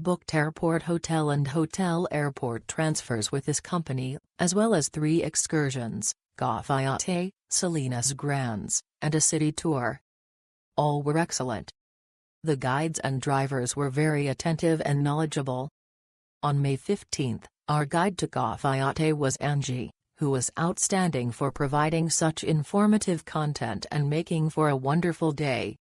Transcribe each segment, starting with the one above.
booked airport hotel and hotel airport transfers with this company, as well as 3 excursions, Cafayate, Salinas Grandes, and a city tour. All were excellent. The guides and drivers were very attentive and knowledgeable. On May 15, our guide to Cafayate was Angie, who was outstanding for providing such informative content and making for a wonderful day.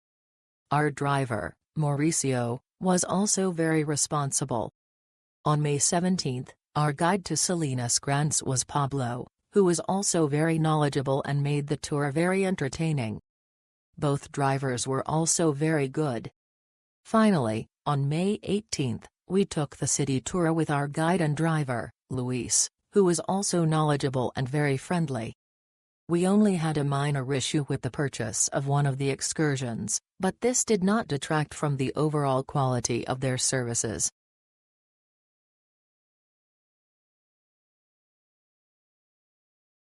Our driver, Mauricio, was also very responsible. On May 17, our guide to Salinas Grandes was Pablo, who was also very knowledgeable and made the tour very entertaining. Both drivers were also very good. Finally, on May 18, we took the city tour with our guide and driver, Luis, who was also knowledgeable and very friendly. We only had a minor issue with the purchase of one of the excursions, but this did not detract from the overall quality of their services.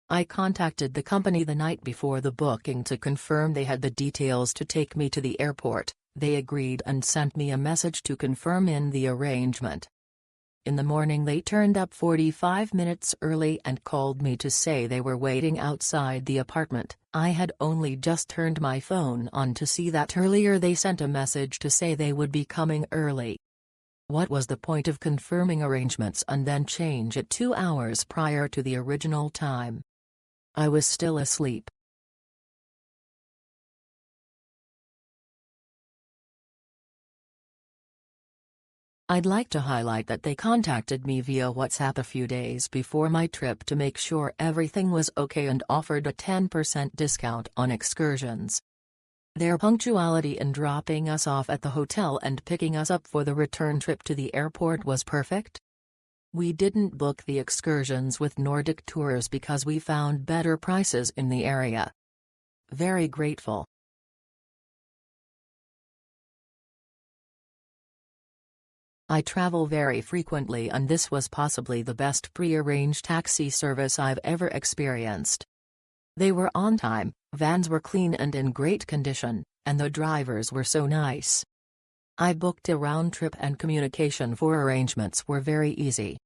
I contacted the company the night before the booking to confirm they had the details to take me to the airport. They agreed and sent me a message to confirm in the arrangement. In the morning they turned up 45 minutes early and called me to say they were waiting outside the apartment. I had only just turned my phone on to see that earlier they sent a message to say they would be coming early. What was the point of confirming arrangements and then change it 2 hours prior to the original time? I was still asleep. I'd like to highlight that they contacted me via WhatsApp a few days before my trip to make sure everything was okay and offered a 10% discount on excursions. Their punctuality in dropping us off at the hotel and picking us up for the return trip to the airport was perfect. We didn't book the excursions with Nordic Tours because we found better prices in the area. Very grateful. I travel very frequently and this was possibly the best pre-arranged taxi service I've ever experienced. They were on time, vans were clean and in great condition, and the drivers were so nice. I booked a round trip and communication for arrangements were very easy.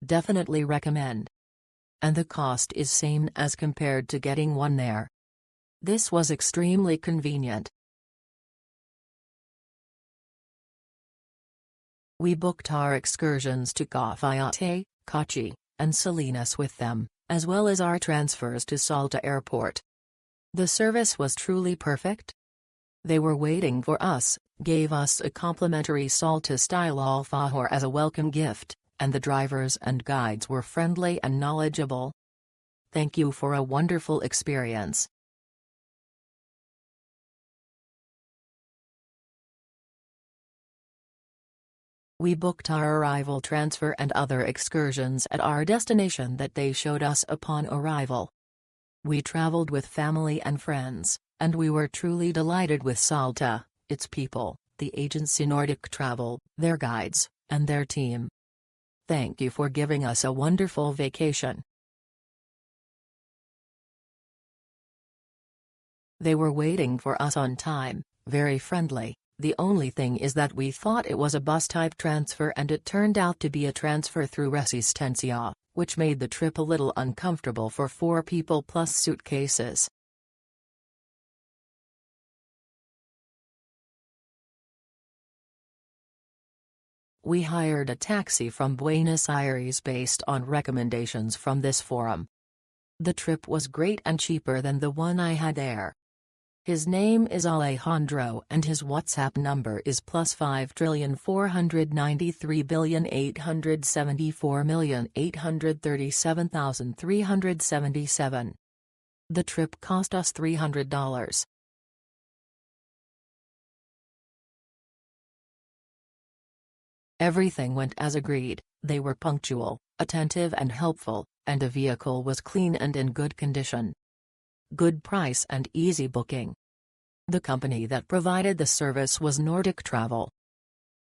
Definitely recommend. And the cost is same as compared to getting one there. This was extremely convenient. We booked our excursions to Cafayate, Cachi, and Salinas with them, as well as our transfers to Salta Airport. The service was truly perfect. They were waiting for us, gave us a complimentary Salta-style alfajor as a welcome gift, and the drivers and guides were friendly and knowledgeable. Thank you for a wonderful experience. We booked our arrival transfer and other excursions at our destination that they showed us upon arrival. We traveled with family and friends, and we were truly delighted with Salta, its people, the agency Nordic Travel, their guides, and their team. Thank you for giving us a wonderful vacation. They were waiting for us on time, very friendly. The only thing is that we thought it was a bus-type transfer and it turned out to be a transfer through Resistencia, which made the trip a little uncomfortable for 4 people plus suitcases. We hired a taxi from Buenos Aires based on recommendations from this forum. The trip was great and cheaper than the one I had there. His name is Alejandro and his WhatsApp number is +5,493,874,837,377. The trip cost us $300. Everything went as agreed, they were punctual, attentive and helpful, and the vehicle was clean and in good condition. Good price and easy booking. The company that provided the service was Nordic Travel.